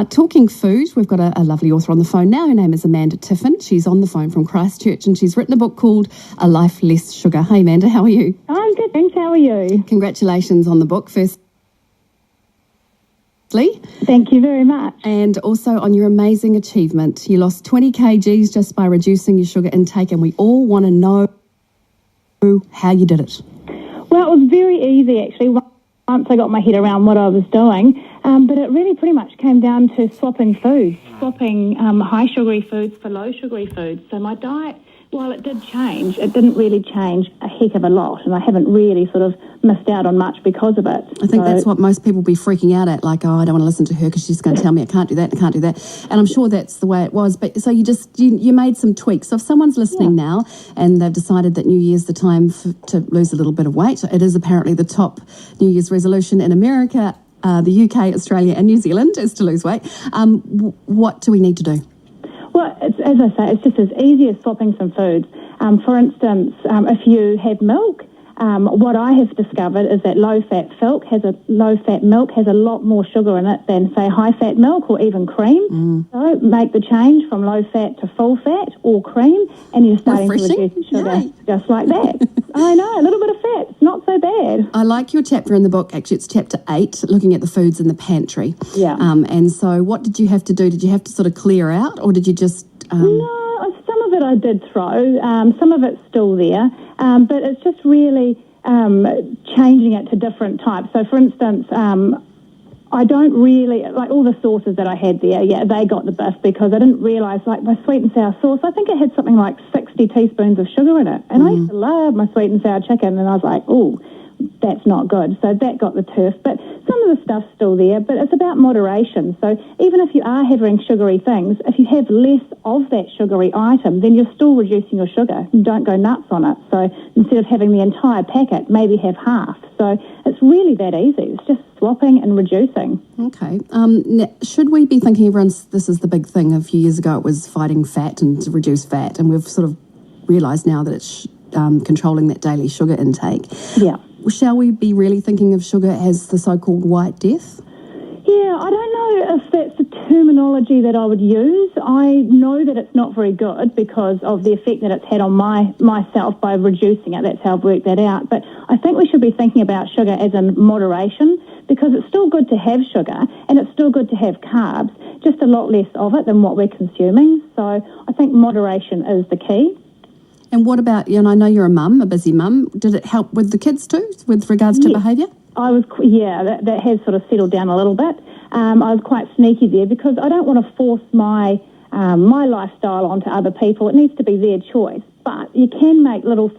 Talking food, we've got a lovely author on the phone now. Her name is Amanda Tiffin. She's on the phone from Christchurch, and she's written a book called A Life Less Sugar. Hey, Amanda, how are you? I'm good, thanks. How are you? Congratulations on the book, firstly. Thank you very much. And also on your amazing achievement. You lost 20 kgs just by reducing your sugar intake, and we all want to know how you did it. Well, it was very easy, actually, once I got my head around what I was doing. But it really pretty much came down to swapping foods, swapping high sugary foods for low sugary foods. So my diet, while it did change, it didn't really change a heck of a lot, and I haven't really sort of missed out on much because of it. I think that's what most people be freaking out at, like, oh, I don't want to listen to her because she's going to tell me I can't do that, I can't do that. And I'm sure that's the way it was. But so you made some tweaks. So if someone's listening now and they've decided that New Year's the time to lose a little bit of weight, it is apparently the top New Year's resolution in America, the UK, Australia and New Zealand is to lose weight. What do we need to do? Well, as I say, it's just as easy as swapping some foods. For instance, if you have milk, what I have discovered is that low-fat milk has a lot more sugar in it than, say, high-fat milk or even cream. So make the change from low-fat to full-fat or cream, and you're starting to reduce the sugar just like that. I know, a little bit of fat. It's not so bad. I like your chapter in the book. Actually, it's chapter 8, looking at the foods in the pantry. Yeah. And so what did you have to do? Did you have to sort of clear out, or did you just... No, some of it I did throw. Some of it's still there. But it's just really changing it to different types. So, for instance, I don't really, like all the sauces that I had there, they got the biff because I didn't realise, like my sweet and sour sauce, I think it had something like 60 teaspoons of sugar in it. And I used to love my sweet and sour chicken, and I was like, oh, that's not good. So that got the turf. But some of the stuff's still there, but it's about moderation. So even if you are having sugary things, if you have less of that sugary item, then you're still reducing your sugar. You don't go nuts on it. So instead of having the entire packet, maybe have half. So it's really that easy. It's just swapping and reducing. Okay. Now, should we be thinking, this is the big thing. A few years ago it was fighting fat and to reduce fat, and we've sort of realised now that it's controlling that daily sugar intake. Yeah. Shall we be really thinking of sugar as the so-called white death? Yeah, I don't know if that's the terminology that I would use. I know that it's not very good because of the effect that it's had on myself by reducing it. That's how I've worked that out. But I think we should be thinking about sugar as in moderation, because it's still good to have sugar and it's still good to have carbs, just a lot less of it than what we're consuming. So I think moderation is the key. And what about, and I know you're a busy mum, did it help with the kids too, with regards to behaviour? That has sort of settled down a little bit. I was quite sneaky there because I don't want to force my lifestyle onto other people. It needs to be their choice. But you can make little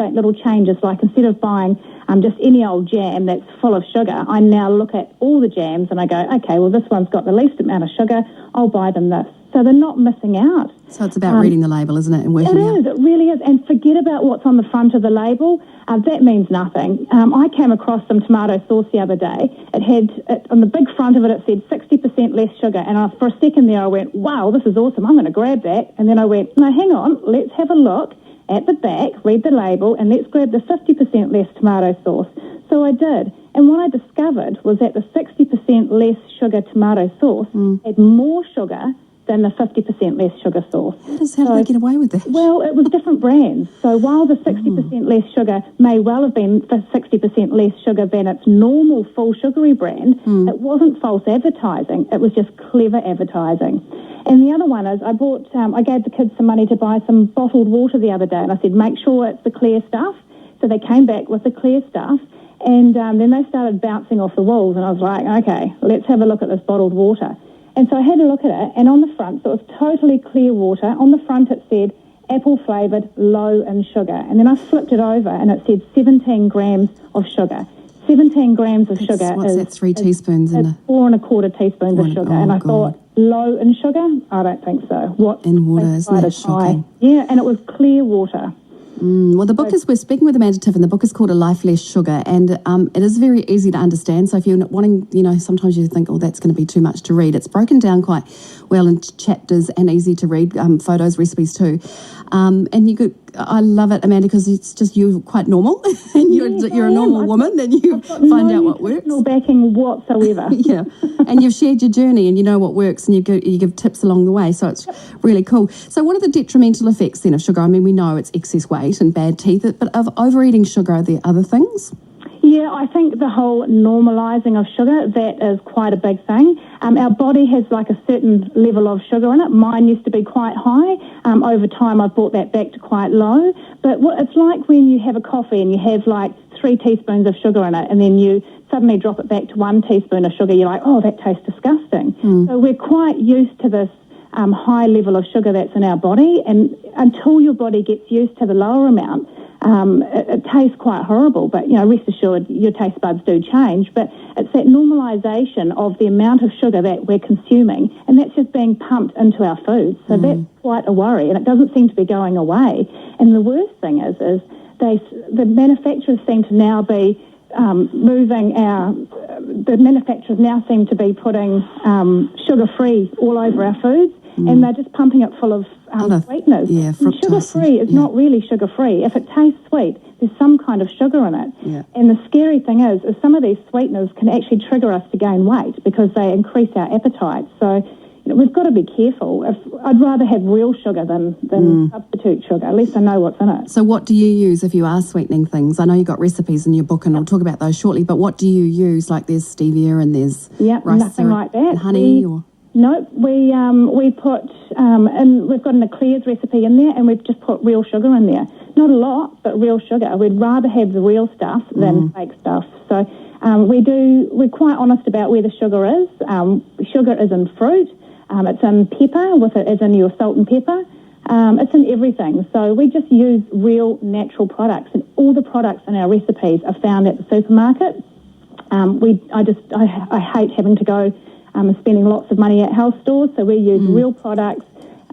changes, like instead of buying just any old jam that's full of sugar, I now look at all the jams and I go, okay, well, this one's got the least amount of sugar, I'll buy them this. So they're not missing out. So it's about reading the label, isn't it, and working out? It is, it really is. And forget about what's on the front of the label. That means nothing. I came across some tomato sauce the other day. On the big front of it, it said 60% less sugar. And for a second there, I went, wow, this is awesome. I'm going to grab that. And then I went, no, hang on, let's have a look at the back, read the label, and let's grab the 50% less tomato sauce. So I did. And what I discovered was that the 60% less sugar tomato sauce had more sugar than the 50% less sugar sauce. How do they get away with that? Well, it was different brands. So while the 60% less sugar may well have been 60% less sugar than its normal full sugary brand, it wasn't false advertising. It was just clever advertising. And the other one is I gave the kids some money to buy some bottled water the other day, and I said, make sure it's the clear stuff. So they came back with the clear stuff, and then they started bouncing off the walls, and I was like, okay, let's have a look at this bottled water. And so I had a look at it, and on the front, so it was totally clear water. On the front it said apple-flavoured, low in sugar. And then I flipped it over, and it said 17 grams of sugar. 17 grams of sugar what's that, 3 teaspoons in 4 1/4 teaspoons of sugar. And I thought, low in sugar? I don't think so. In water, isn't that shocking? Yeah, and it was clear water. Well, the book is, we're speaking with Amanda Tiffin, the book is called A Life Less Sugar, and it is very easy to understand. So if you're wanting, sometimes you think, oh, that's going to be too much to read. It's broken down quite well into chapters and easy to read, photos, recipes too. And you could, I love it, Amanda, because it's just you're quite normal, and you're a normal woman, and you find out what works. No backing whatsoever. Yeah, and you've shared your journey, and you know what works, and you give tips along the way. So it's really cool. So what are the detrimental effects then of sugar? I mean, we know it's excess weight and bad teeth, but of overeating sugar, are there other things? Yeah, I think the whole normalising of sugar, that is quite a big thing. Our body has like a certain level of sugar in it. Mine used to be quite high. Over time, I've brought that back to quite low. But it's like when you have a coffee and you have like 3 teaspoons of sugar in it, and then you suddenly drop it back to 1 teaspoon of sugar. You're like, oh, that tastes disgusting. So we're quite used to this high level of sugar that's in our body, and until your body gets used to the lower amount, it tastes quite horrible. But, rest assured, your taste buds do change. But it's that normalisation of the amount of sugar that we're consuming, and that's just being pumped into our food. So that's quite a worry, and it doesn't seem to be going away. And the worst thing is the manufacturers seem to now be the manufacturers now seem to be putting sugar-free all over our foods, and they're just pumping it full of sweeteners. Yeah, sugar-free is not really sugar-free. If it tastes sweet, there's some kind of sugar in it. Yeah. And the scary thing is some of these sweeteners can actually trigger us to gain weight because they increase our appetite. So we've got to be careful. I'd rather have real sugar than substitute sugar. At least I know what's in it. So what do you use if you are sweetening things? I know you've got recipes in your book, and I'll talk about those shortly, but what do you use? Like there's stevia and there's rice nothing syrup like that. and honey? No, we put, and we've got an eclairs recipe in there, and we've just put real sugar in there. Not a lot, but real sugar. We'd rather have the real stuff than fake stuff. So we're quite honest about where the sugar is. Sugar is in fruit. It's in pepper, as in your salt and pepper. It's in everything. So we just use real natural products, and all the products in our recipes are found at the supermarket. I hate having to go and spending lots of money at health stores, so we use real products.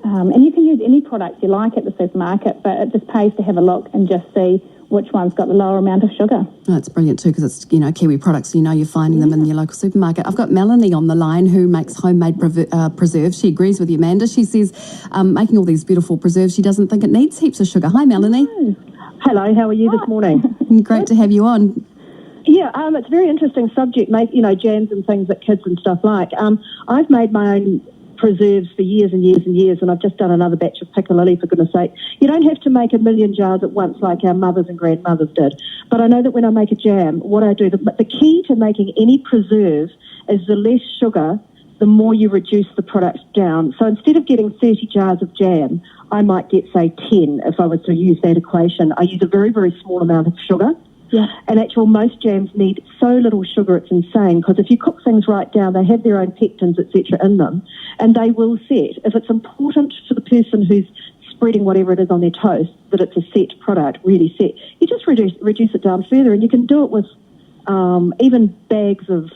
And you can use any products you like at the supermarket, but it just pays to have a look and just see which one's got the lower amount of sugar. Oh, it's brilliant too, because it's Kiwi products. You're finding them in your local supermarket. I've got Melanie on the line who makes homemade preserves. She agrees with you, Amanda. She says making all these beautiful preserves, she doesn't think it needs heaps of sugar. Hi, Melanie. Hello, how are you this morning? Great to have you on. Yeah, it's a very interesting subject, jams and things that kids and stuff like. I've made my own preserves for years and years and years, and I've just done another batch of piccalilli, for goodness sake. You don't have to make 1 million jars at once like our mothers and grandmothers did. But I know that when I make a jam, what I do, the key to making any preserve is the less sugar, the more you reduce the product down. So instead of getting 30 jars of jam, I might get, say, 10 if I was to use that equation. I use a very, very small amount of sugar. Yeah. And most jams need so little sugar, it's insane, because if you cook things right down, they have their own pectins, etc. in them, and they will set. If it's important for the person who's spreading whatever it is on their toast that it's a set product, really set, you just reduce it down further, and you can do it with even bags of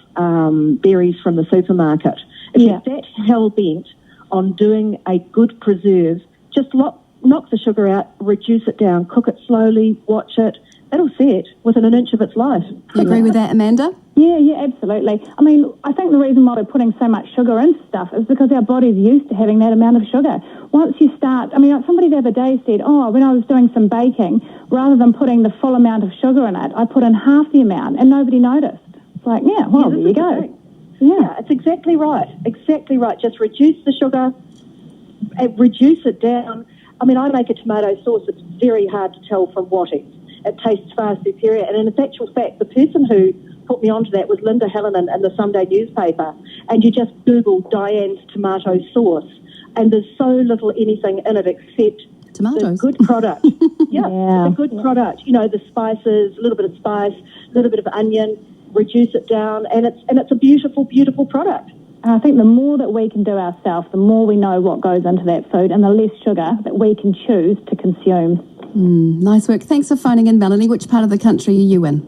berries from the supermarket. If you're that hell-bent on doing a good preserve, just knock the sugar out, reduce it down, cook it slowly, watch it. It'll set within an inch of its life. Do you agree with that, Amanda? Yeah, absolutely. I mean, I think the reason why we're putting so much sugar into stuff is because our body's used to having that amount of sugar. Once you start, somebody the other day said, when I was doing some baking, rather than putting the full amount of sugar in it, I put in half the amount, and nobody noticed. It's like, there you go. Yeah, it's exactly right. Exactly right. Just reduce the sugar, reduce it down. I make a tomato sauce. It's very hard to tell from what it tastes far superior. And in actual fact, the person who put me onto that was Linda Hallinan in the Sunday newspaper. And you just Google Diane's tomato sauce, and there's so little anything in it except tomatoes. The good product. Yeah, the good product. The spices, a little bit of spice, a little bit of onion, reduce it down, and it's a beautiful, beautiful product. And I think the more that we can do ourselves, the more we know what goes into that food, and the less sugar that we can choose to consume. Nice work. Thanks for phoning in, Melanie. Which part of the country are you in?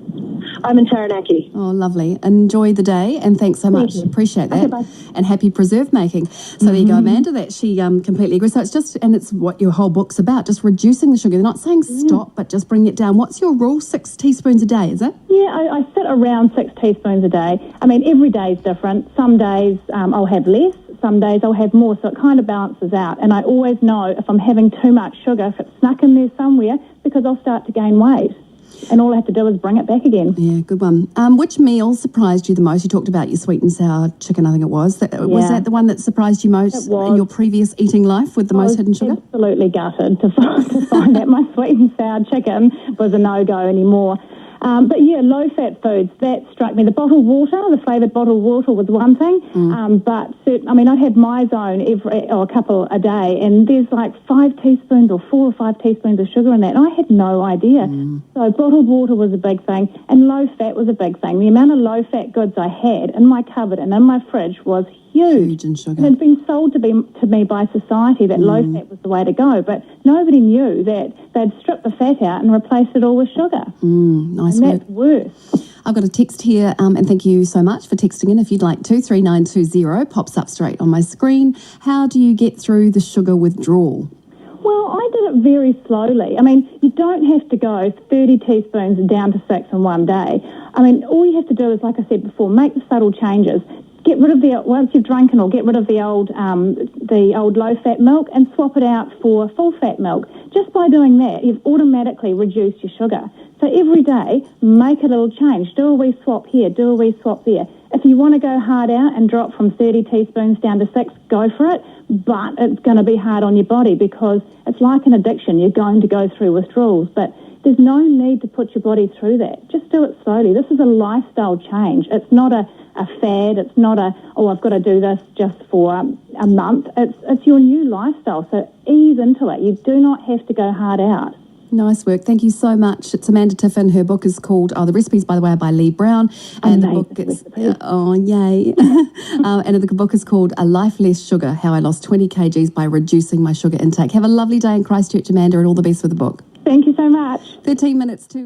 I'm in Taranaki. Oh, lovely. Enjoy the day, and thanks so much. you. Appreciate that. Okay, bye. And happy preserve making. So there you go, Amanda, that she completely agrees. So it's just, and it's what your whole book's about, just reducing the sugar. They're not saying stop, but just bring it down. What's your rule? 6 teaspoons a day, is it? Yeah, I sit around 6 teaspoons a day. I mean, every day is different. Some days I'll have less, some days I'll have more, so it kind of balances out. And I always know if I'm having too much sugar, if it's snuck in there somewhere, because I'll start to gain weight. And all I have to do is bring it back again. Yeah, good one. Which meal surprised you the most? You talked about your sweet and sour chicken, I think it was. Was that the one that surprised you most in your previous eating life with the most hidden sugar? Absolutely gutted to find that my sweet and sour chicken was a no-go anymore. But yeah, low-fat foods, that struck me. The bottled water, the flavoured bottled water was one thing. But I'd have my zone a couple a day, and there's like 5 teaspoons or 4 or 5 teaspoons of sugar in that. And I had no idea. So bottled water was a big thing, and low-fat was a big thing. The amount of low-fat goods I had in my cupboard and in my fridge was huge in sugar. And it had been sold to me by society that low-fat was the way to go, but nobody knew that they'd stripped the fat out and replaced it all with sugar. Nice and work. that's worse. I've got a text here, and thank you so much for texting in. If you'd like to, 3920 pops up straight on my screen. How do you get through the sugar withdrawal? Well, I did it very slowly. I mean, you don't have to go 30 teaspoons down to 6 in one day. I mean, all you have to do is, like I said before, make the subtle changes. Get rid of once you've drunken, or get rid of the old low-fat milk and swap it out for full-fat milk. Just by doing that, you've automatically reduced your sugar. So every day, make a little change. Do a wee swap here, do a wee swap there. If you want to go hard out and drop from 30 teaspoons down to 6, go for it. But it's going to be hard on your body, because it's like an addiction. You're going to go through withdrawals. But there's no need to put your body through that. Just do it slowly. This is a lifestyle change. It's not a fad. It's not I've got to do this just for a month. It's your new lifestyle. So ease into it. You do not have to go hard out. Nice work. Thank you so much. It's Amanda Tiffin. Her book is called, the recipes, by the way, are by Lee Brown. And the book is, yay. And the book is called Life Less Sugar, How I Lost 20 kgs by Reducing My Sugar Intake. Have a lovely day in Christchurch, Amanda, and all the best with the book. Thank you so much. 13 minutes to...